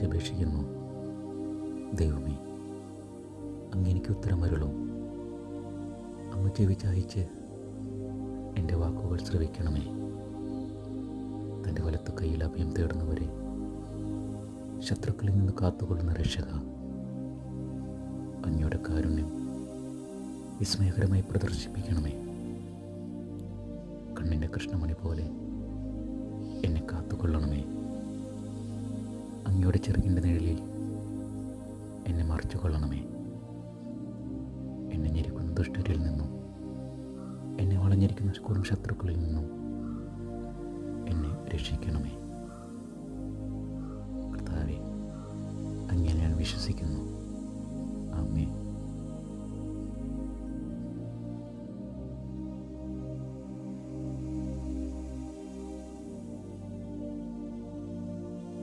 വിളിച്ചപേക്ഷിക്കുന്നു. ദൈവമേ, അങ്ങ് എനിക്ക് ഉത്തരം അരുളും. അങ്ങ് ചെവി ചായിച്ച് എൻ്റെ വാക്കുകൾ ശ്രവിക്കണമേ. തൻ്റെ വലത്തു കയ്യിൽ അഭയം തേടുന്നവരെ ശത്രുക്കളിൽ നിന്ന് കാത്തുകൊള്ളുന്ന രക്ഷക, അങ്ങയുടെ കാരുണ്യം വിസ്മയകരമായി പ്രദർശിപ്പിക്കണമേ. കണ്ണിൻ്റെ കൃഷ്ണമണി പോലെ എന്നെ കാത്തുകൊള്ളണമേ. അങ്ങയുടെ ചെറുകിൻ്റെ നിഴലിൽ എന്നെ മറച്ചു കൊള്ളണമേ. എന്നെ ഞെരിക്കുന്ന ദുഷ്ടരിൽ നിന്നും എന്നെ വളഞ്ഞിരിക്കുന്ന കൊടും ശത്രുക്കളിൽ നിന്നും എന്നെ രക്ഷിക്കണമേ. കർത്താവേ, അങ്ങേ ഞാൻ വിശ്വസിക്കുന്നു. ആമേൻ.